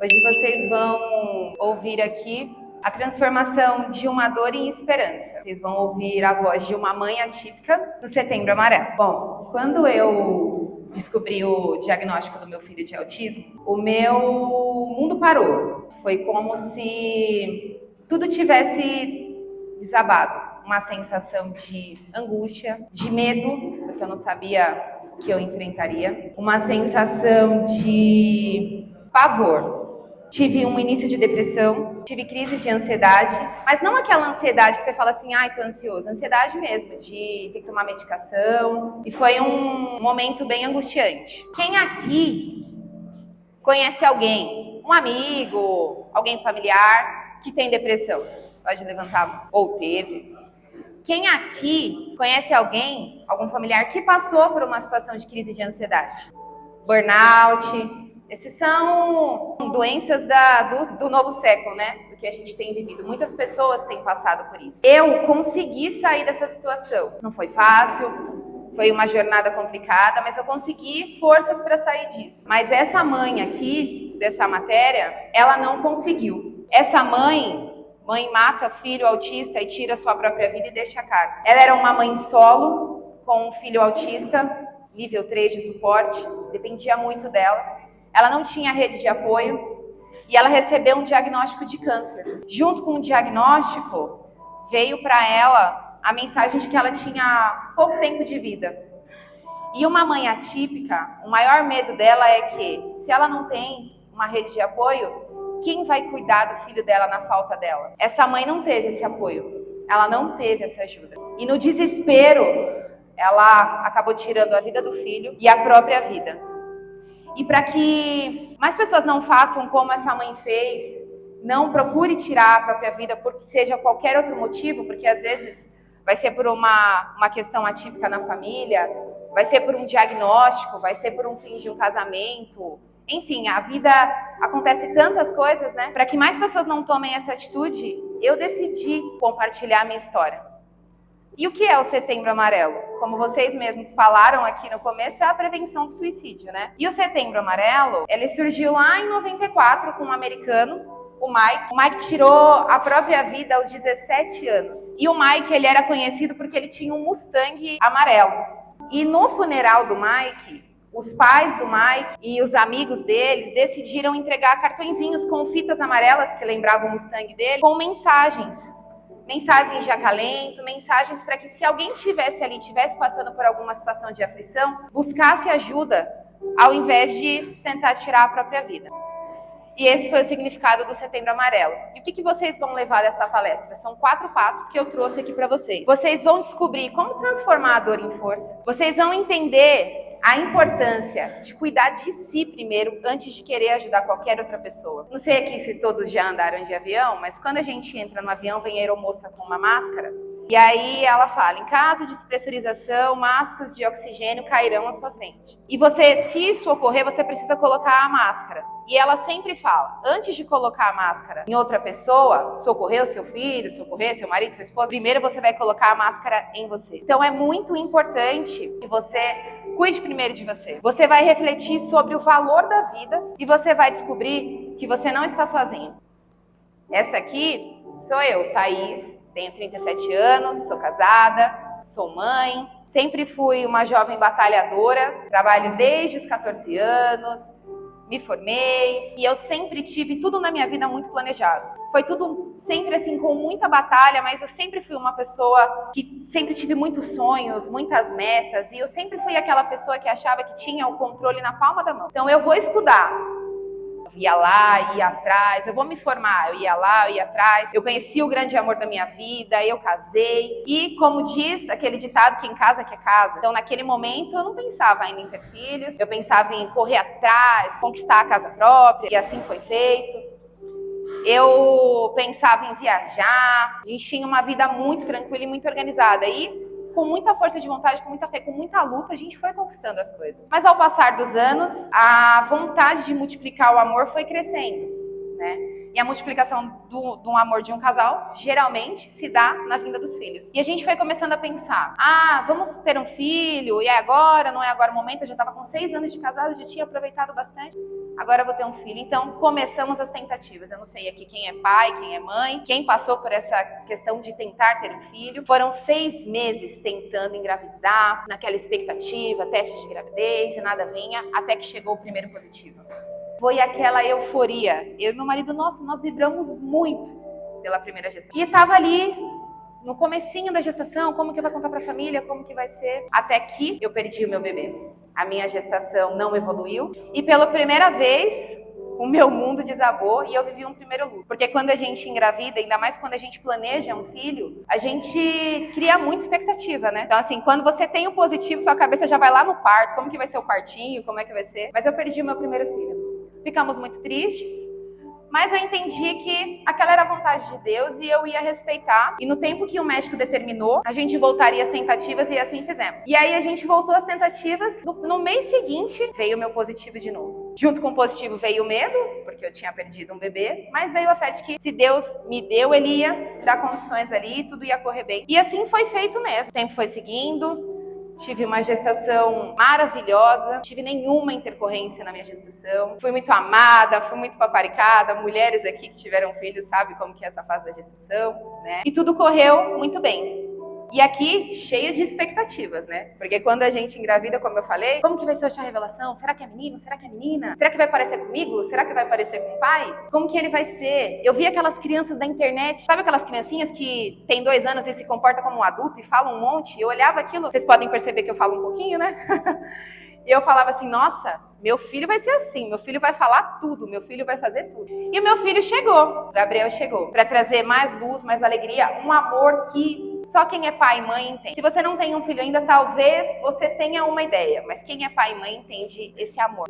Hoje vocês vão ouvir aqui a transformação de uma dor em esperança. Vocês vão ouvir a voz de uma mãe atípica no Setembro Amarelo. Bom, quando eu descobri o diagnóstico do meu filho de autismo, o meu mundo parou. Foi como se tudo tivesse desabado. Uma sensação de angústia, de medo, porque eu não sabia o que eu enfrentaria. Uma sensação de pavor. Tive um início de depressão, tive crises de ansiedade, mas não aquela ansiedade que você fala assim, ai, tô ansioso. Ansiedade mesmo, de ter que tomar medicação. E foi um momento bem angustiante. Quem aqui conhece alguém, um amigo, alguém familiar que tem depressão? Pode levantar a mão. Ou teve. Quem aqui conhece alguém, algum familiar que passou por uma situação de crise de ansiedade? Burnout. Esses são doenças do novo século, né? Do que a gente tem vivido. Muitas pessoas têm passado por isso. Eu consegui sair dessa situação. Não foi fácil, foi uma jornada complicada, mas eu consegui forças para sair disso. Mas essa mãe aqui, dessa matéria, ela não conseguiu. Essa mãe mata filho autista e tira sua própria vida e deixa a carga. Ela era uma mãe solo, com um filho autista, nível 3 de suporte, dependia muito dela. Ela não tinha rede de apoio e ela recebeu um diagnóstico de câncer. Junto com o diagnóstico, veio para ela a mensagem de que ela tinha pouco tempo de vida. E uma mãe atípica, o maior medo dela é que, se ela não tem uma rede de apoio, quem vai cuidar do filho dela na falta dela? Essa mãe não teve esse apoio, ela não teve essa ajuda. E no desespero, ela acabou tirando a vida do filho e a própria vida. E para que mais pessoas não façam como essa mãe fez, não procure tirar a própria vida por seja qualquer outro motivo, porque às vezes vai ser por uma questão atípica na família, vai ser por um diagnóstico, vai ser por um fim de um casamento. Enfim, a vida acontece tantas coisas, né? Para que mais pessoas não tomem essa atitude, eu decidi compartilhar a minha história. E o que é o Setembro Amarelo? Como vocês mesmos falaram aqui no começo, é a prevenção do suicídio, né? E o Setembro Amarelo, ele surgiu lá em 94 com um americano, o Mike. O Mike tirou a própria vida aos 17 anos. E o Mike, ele era conhecido porque ele tinha um Mustang amarelo. E no funeral do Mike, os pais do Mike e os amigos deles decidiram entregar cartõezinhos com fitas amarelas que lembravam o Mustang dele, com mensagens de acalento, mensagens para que se alguém estivesse ali, estivesse passando por alguma situação de aflição, buscasse ajuda ao invés de tentar tirar a própria vida. E esse foi o significado do Setembro Amarelo. E o que vocês vão levar dessa palestra? São 4 passos que eu trouxe aqui para vocês. Vocês vão descobrir como transformar a dor em força. Vocês vão entender a importância de cuidar de si primeiro, antes de querer ajudar qualquer outra pessoa. Não sei aqui se todos já andaram de avião, mas quando a gente entra no avião, vem a aeromoça com uma máscara, e aí ela fala, em caso de despressurização, máscaras de oxigênio cairão à sua frente. E você, se isso ocorrer, você precisa colocar a máscara. E ela sempre fala, antes de colocar a máscara em outra pessoa, socorrer o seu filho, socorrer seu marido, sua esposa, primeiro você vai colocar a máscara em você. Então é muito importante que você cuide primeiro de você. Você vai refletir sobre o valor da vida e você vai descobrir que você não está sozinho. Essa aqui sou eu, Thaís. Tenho 37 anos, sou casada, sou mãe, sempre fui uma jovem batalhadora, trabalho desde os 14 anos, me formei e eu sempre tive tudo na minha vida muito planejado. Foi tudo sempre assim com muita batalha, mas eu sempre fui uma pessoa que sempre tive muitos sonhos, muitas metas e eu sempre fui aquela pessoa que achava que tinha o controle na palma da mão. Então eu vou estudar. Ia lá, ia atrás, eu vou me formar, eu ia lá, eu ia atrás, eu conheci o grande amor da minha vida, eu casei, e como diz aquele ditado, quem casa quer casa, então naquele momento eu não pensava ainda em ter filhos, eu pensava em correr atrás, conquistar a casa própria, e assim foi feito. Eu pensava em viajar, a gente tinha uma vida muito tranquila e muito organizada, e com muita força de vontade, com muita fé, com muita luta, a gente foi conquistando as coisas. Mas ao passar dos anos, a vontade de multiplicar o amor foi crescendo. né? E a multiplicação do amor de um casal, geralmente, se dá na vinda dos filhos. E a gente foi começando a pensar, vamos ter um filho, e é agora, não é agora o momento, eu já estava com 6 anos de casado, já tinha aproveitado bastante, agora eu vou ter um filho. Então, começamos as tentativas. Eu não sei aqui quem é pai, quem é mãe, quem passou por essa questão de tentar ter um filho. Foram 6 meses tentando engravidar, naquela expectativa, teste de gravidez, e nada vinha, até que chegou o primeiro positivo. Foi aquela euforia. Eu e meu marido, nossa, nós vibramos muito pela primeira gestação. E estava ali, no comecinho da gestação, como que vai contar para a família, como que vai ser. Até que eu perdi o meu bebê. A minha gestação não evoluiu. E pela primeira vez, o meu mundo desabou e eu vivi um primeiro luto. Porque quando a gente engravida, ainda mais quando a gente planeja um filho, a gente cria muita expectativa, né? Então, assim, quando você tem o positivo, sua cabeça já vai lá no parto. Como que vai ser o partinho? Como é que vai ser? Mas eu perdi o meu primeiro filho. Ficamos muito tristes, mas eu entendi que aquela era a vontade de Deus e eu ia respeitar. E no tempo que o médico determinou, a gente voltaria às tentativas e assim fizemos. E aí a gente voltou às tentativas. No mês seguinte, veio o meu positivo de novo. Junto com o positivo veio o medo, porque eu tinha perdido um bebê, mas veio a fé de que se Deus me deu, Ele ia dar condições ali e tudo ia correr bem. E assim foi feito mesmo. O tempo foi seguindo. Tive uma gestação maravilhosa, não tive nenhuma intercorrência na minha gestação. Fui muito amada, fui muito paparicada. Mulheres aqui que tiveram filhos sabem como que é essa fase da gestação, né? E tudo correu muito bem. E aqui, cheio de expectativas, né? Porque quando a gente engravida, como eu falei, como que vai ser a revelação? Será que é menino? Será que é menina? Será que vai parecer comigo? Será que vai parecer com o pai? Como que ele vai ser? Eu vi aquelas crianças da internet, sabe aquelas criancinhas que têm 2 anos e se comportam como um adulto e falam um monte? Eu olhava aquilo, vocês podem perceber que eu falo um pouquinho, né? E eu falava assim, nossa, meu filho vai ser assim, meu filho vai falar tudo, meu filho vai fazer tudo. E o meu filho chegou, o Gabriel chegou, para trazer mais luz, mais alegria, um amor que só quem é pai e mãe entende. Se você não tem um filho ainda, talvez você tenha uma ideia, mas quem é pai e mãe entende esse amor.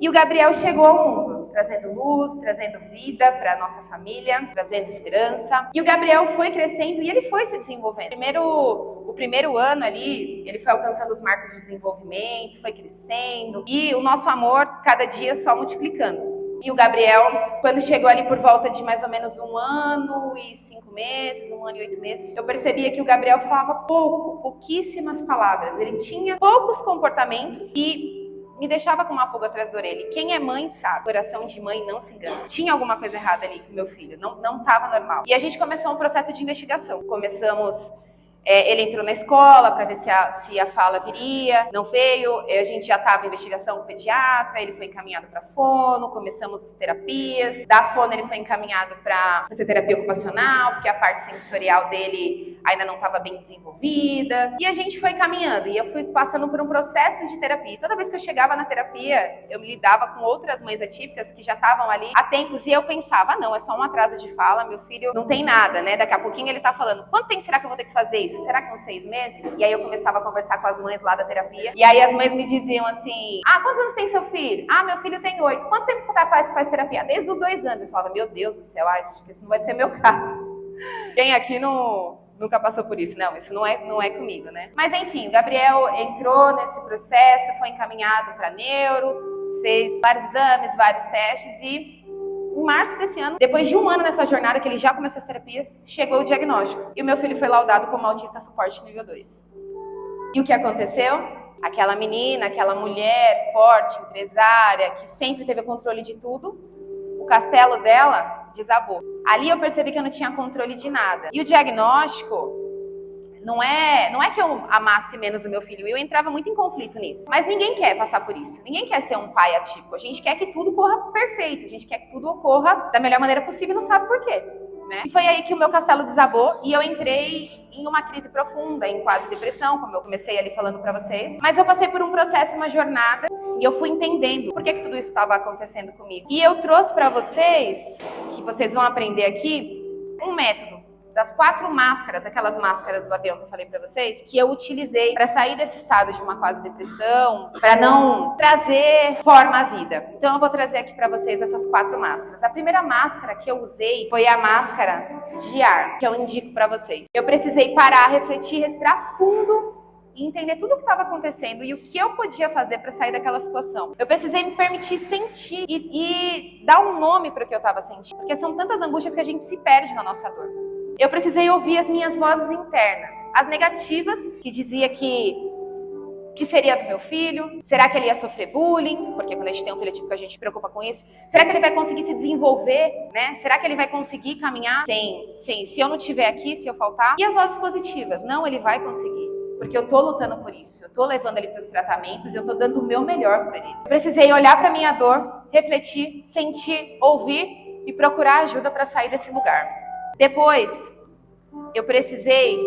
E o Gabriel chegou ao mundo, trazendo luz, trazendo vida para a nossa família, trazendo esperança. E o Gabriel foi crescendo e ele foi se desenvolvendo. O primeiro ano ali, ele foi alcançando os marcos de desenvolvimento, foi crescendo. E o nosso amor, cada dia, só multiplicando. E o Gabriel, quando chegou ali por volta de mais ou menos 1 ano e 5 meses, 1 ano e 8 meses, eu percebia que o Gabriel falava pouquíssimas palavras. Ele tinha poucos comportamentos e me deixava com uma pulga atrás da orelha. Quem é mãe sabe, coração de mãe não se engana. Tinha alguma coisa errada ali com meu filho, não estava normal. E a gente começou um processo de investigação. Ele entrou na escola para ver se a fala viria, não veio, a gente já estava em investigação com o pediatra, ele foi encaminhado para fono, começamos as terapias, da fono ele foi encaminhado para fazer terapia ocupacional, porque a parte sensorial dele ainda não estava bem desenvolvida, e a gente foi caminhando, e eu fui passando por um processo de terapia, e toda vez que eu chegava na terapia, eu me lidava com outras mães atípicas que já estavam ali há tempos, e eu pensava, não, é só um atraso de fala, meu filho não tem nada, né, daqui a pouquinho ele tá falando, quanto tempo será que eu vou ter que fazer isso? Será que uns 6 meses? E aí eu começava a conversar com as mães lá da terapia. E aí as mães me diziam assim, quantos anos tem seu filho? Meu filho tem 8. Quanto tempo você faz terapia? Desde os 2 anos. Eu falava, meu Deus do céu, acho que isso não vai ser meu caso. Quem aqui nunca passou por isso? Não, isso não é comigo, né? Mas enfim, o Gabriel entrou nesse processo, foi encaminhado para neuro, fez vários exames, vários testes e em março desse ano, depois de 1 ano nessa jornada, que ele já começou as terapias, chegou o diagnóstico. E o meu filho foi laudado como autista suporte nível 2. E o que aconteceu? Aquela menina, aquela mulher forte, empresária, que sempre teve o controle de tudo, o castelo dela desabou. Ali eu percebi que eu não tinha controle de nada. E o diagnóstico não é que eu amasse menos o meu filho, eu entrava muito em conflito nisso. Mas ninguém quer passar por isso, ninguém quer ser um pai atípico. A gente quer que tudo corra perfeito, a gente quer que tudo ocorra da melhor maneira possível e não sabe por quê, né? E foi aí que o meu castelo desabou e eu entrei em uma crise profunda, em quase depressão, como eu comecei ali falando pra vocês. Mas eu passei por um processo, uma jornada, e eu fui entendendo por que tudo isso estava acontecendo comigo. E eu trouxe pra vocês, que vocês vão aprender aqui, um método das 4 máscaras, aquelas máscaras do avião que eu falei pra vocês, que eu utilizei para sair desse estado de uma quase depressão, para não trazer forma à vida. Então eu vou trazer aqui para vocês essas 4 máscaras. A primeira máscara que eu usei foi a máscara de ar, que eu indico para vocês. Eu precisei parar, refletir, respirar fundo e entender tudo o que estava acontecendo e o que eu podia fazer para sair daquela situação. Eu precisei me permitir sentir e dar um nome para o que eu estava sentindo, porque são tantas angústias que a gente se perde na nossa dor. Eu precisei ouvir as minhas vozes internas, as negativas, que dizia que seria do meu filho, será que ele ia sofrer bullying, porque quando a gente tem um filho atípico a gente se preocupa com isso, será que ele vai conseguir se desenvolver, né? Será que ele vai conseguir caminhar se eu não estiver aqui, se eu faltar? E as vozes positivas, não, ele vai conseguir, porque eu tô lutando por isso, eu tô levando ele para os tratamentos, eu tô dando o meu melhor para ele. Eu precisei olhar para minha dor, refletir, sentir, ouvir e procurar ajuda para sair desse lugar. Depois, eu precisei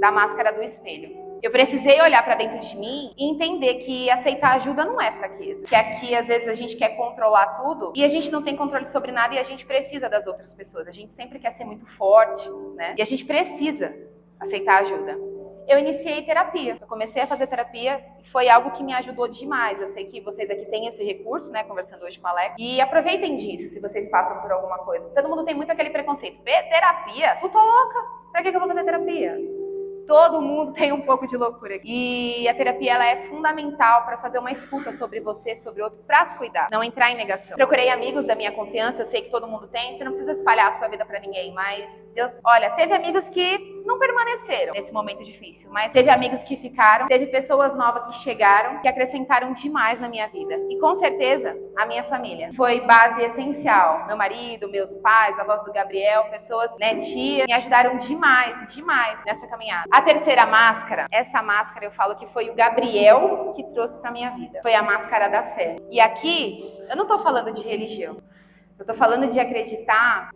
da máscara do espelho. Eu precisei olhar para dentro de mim e entender que aceitar ajuda não é fraqueza. Que aqui, às vezes, a gente quer controlar tudo e a gente não tem controle sobre nada e a gente precisa das outras pessoas. A gente sempre quer ser muito forte, né? E a gente precisa aceitar ajuda. Eu iniciei terapia. Eu comecei a fazer terapia e foi algo que me ajudou demais. Eu sei que vocês aqui têm esse recurso, né? Conversando hoje com a Alex. E aproveitem disso se vocês passam por alguma coisa. Todo mundo tem muito aquele preconceito. Terapia? Tu tô louca? Pra que eu vou fazer terapia? Todo mundo tem um pouco de loucura. E a terapia ela é fundamental para fazer uma escuta sobre você, sobre o outro, para se cuidar, não entrar em negação. Procurei amigos da minha confiança, eu sei que todo mundo tem, você não precisa espalhar a sua vida para ninguém, mas Deus, olha, teve amigos que não permaneceram nesse momento difícil, mas teve amigos que ficaram, teve pessoas novas que chegaram, que acrescentaram demais na minha vida. E com certeza, a minha família foi base essencial. Meu marido, meus pais, a voz do Gabriel, pessoas, né, tia, me ajudaram demais, demais nessa caminhada. A terceira máscara, essa máscara eu falo que foi o Gabriel que trouxe pra minha vida. Foi a máscara da fé. E aqui, eu não tô falando de religião. Eu tô falando de acreditar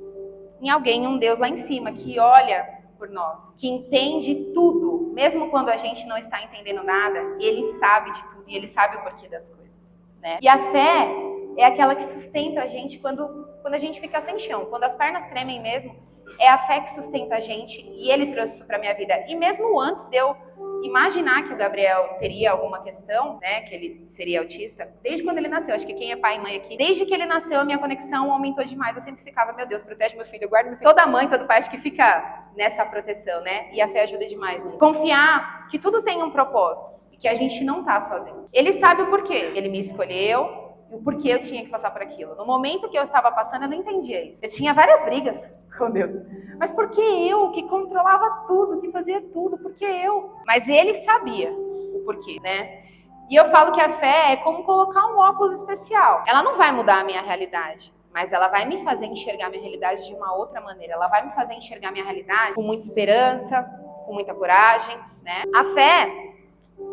em alguém, um Deus lá em cima, que olha por nós, que entende tudo, mesmo quando a gente não está entendendo nada, ele sabe de tudo e ele sabe o porquê das coisas, né? E a fé é aquela que sustenta a gente quando a gente fica sem chão, quando as pernas tremem mesmo, é a fé que sustenta a gente e ele trouxe isso para minha vida. E mesmo antes de eu imaginar que o Gabriel teria alguma questão, né, que ele seria autista, desde quando ele nasceu, acho que quem é pai e mãe aqui, desde que ele nasceu a minha conexão aumentou demais, eu sempre ficava, meu Deus, protege meu filho, guarda meu filho. Toda mãe, todo pai acho que fica nessa proteção, né, e a fé ajuda demais nisso. Confiar que tudo tem um propósito e que a gente não tá sozinho. Ele sabe o porquê, ele me escolheu, e o porquê eu tinha que passar por aquilo. No momento que eu estava passando, eu não entendia isso. Eu tinha várias brigas com Deus. Mas por que eu, que controlava tudo, que fazia tudo? Por que eu? Mas ele sabia o porquê, né? E eu falo que a fé é como colocar um óculos especial. Ela não vai mudar a minha realidade, mas ela vai me fazer enxergar a minha realidade de uma outra maneira. Ela vai me fazer enxergar a minha realidade com muita esperança, com muita coragem, né? A fé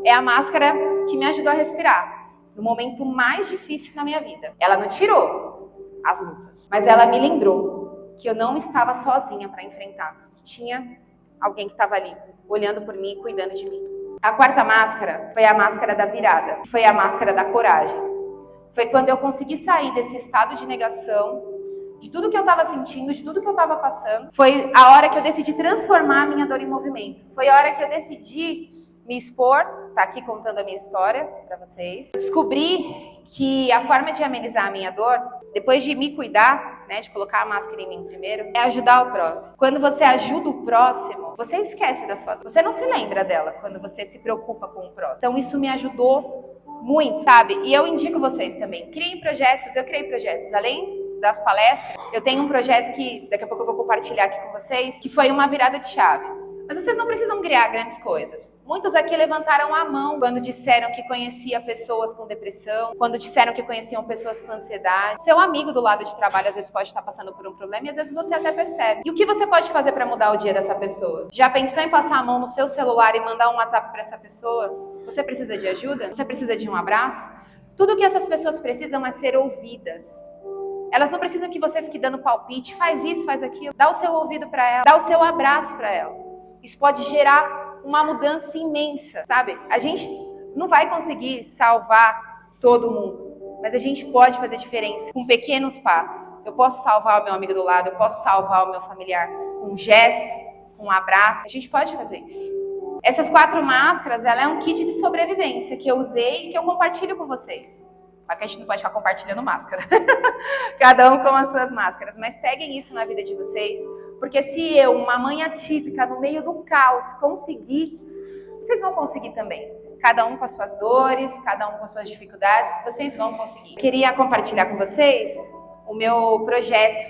é a máscara que me ajudou a respirar no momento mais difícil na minha vida. Ela não tirou as lutas, mas ela me lembrou que eu não estava sozinha para enfrentar, que tinha alguém que estava ali, olhando por mim e cuidando de mim. A quarta máscara foi a máscara da virada, foi a máscara da coragem. Foi quando eu consegui sair desse estado de negação, de tudo que eu estava sentindo, de tudo que eu estava passando. Foi a hora que eu decidi transformar a minha dor em movimento. Foi a hora que eu decidi me expor, tá aqui contando a minha história para vocês. Descobri que a forma de amenizar a minha dor, depois de me cuidar, né, de colocar a máscara em mim primeiro, é ajudar o próximo. Quando você ajuda o próximo, você esquece da sua dor. Você não se lembra dela quando você se preocupa com o próximo. Então isso me ajudou muito, sabe? E eu indico vocês também, criem projetos. Eu criei projetos, além das palestras, eu tenho um projeto que daqui a pouco eu vou compartilhar aqui com vocês, que foi uma virada de chave. Mas vocês não precisam criar grandes coisas. Muitos aqui levantaram a mão quando disseram que conhecia pessoas com depressão, quando disseram que conheciam pessoas com ansiedade. Seu amigo do lado de trabalho às vezes pode estar passando por um problema e às vezes você até percebe. E o que você pode fazer para mudar o dia dessa pessoa? Já pensou em passar a mão no seu celular e mandar um WhatsApp para essa pessoa? Você precisa de ajuda? Você precisa de um abraço? Tudo que essas pessoas precisam é ser ouvidas. Elas não precisam que você fique dando palpite, faz isso, faz aquilo. Dá o seu ouvido para ela, dá o seu abraço para ela. Isso pode gerar uma mudança imensa, sabe? A gente não vai conseguir salvar todo mundo, mas a gente pode fazer diferença com pequenos passos. Eu posso salvar o meu amigo do lado, eu posso salvar o meu familiar com um gesto, com um abraço. A gente pode fazer isso. Essas 4 máscaras, ela é um kit de sobrevivência que eu usei e que eu compartilho com vocês. Só que a gente não pode ficar compartilhando máscara. Cada um com as suas máscaras. Mas peguem isso na vida de vocês. Porque se eu, uma mãe atípica, no meio do caos, conseguir vocês vão conseguir também. Cada um com as suas dores, cada um com as suas dificuldades, vocês vão conseguir. Queria compartilhar com vocês o meu projeto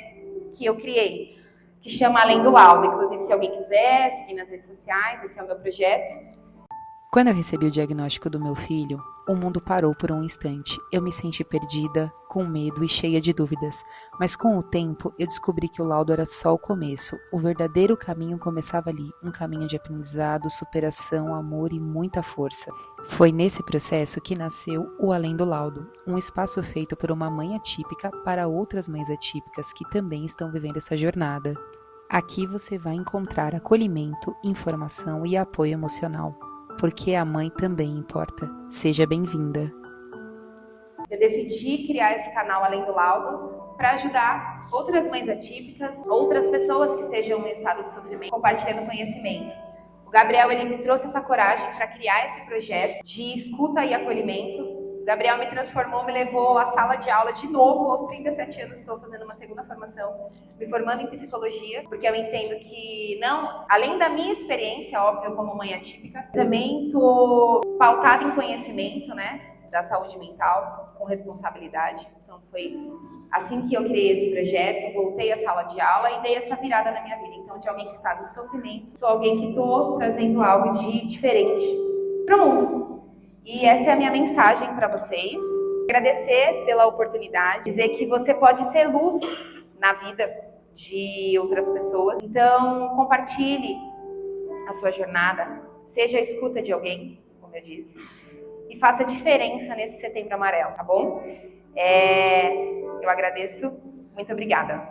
que eu criei, que chama Além do Laudo. Inclusive, se alguém quiser seguir nas redes sociais, esse é o meu projeto. Quando eu recebi o diagnóstico do meu filho, o mundo parou por um instante. Eu me senti perdida, com medo e cheia de dúvidas. Mas com o tempo, eu descobri que o laudo era só o começo. O verdadeiro caminho começava ali, um caminho de aprendizado, superação, amor e muita força. Foi nesse processo que nasceu o Além do Laudo, um espaço feito por uma mãe atípica para outras mães atípicas que também estão vivendo essa jornada. Aqui você vai encontrar acolhimento, informação e apoio emocional. Porque a mãe também importa. Seja bem-vinda. Eu decidi criar esse canal Além do Laudo para ajudar outras mães atípicas, outras pessoas que estejam em estado de sofrimento, compartilhando conhecimento. O Gabriel, ele me trouxe essa coragem para criar esse projeto de escuta e acolhimento. O Gabriel me transformou, me levou à sala de aula de novo. Aos 37 anos estou fazendo uma segunda formação, me formando em psicologia, porque eu entendo que, não, além da minha experiência, óbvio, como mãe atípica, também estou pautada em conhecimento, né, da saúde mental, com responsabilidade. Então foi assim que eu criei esse projeto, voltei à sala de aula e dei essa virada na minha vida. Então, de alguém que estava em sofrimento, sou alguém que estou trazendo algo de diferente para o mundo. E essa é a minha mensagem para vocês. Agradecer pela oportunidade, dizer que você pode ser luz na vida de outras pessoas. Então, compartilhe a sua jornada, seja a escuta de alguém, como eu disse, e faça diferença nesse Setembro Amarelo, tá bom? Eu agradeço. Muito obrigada.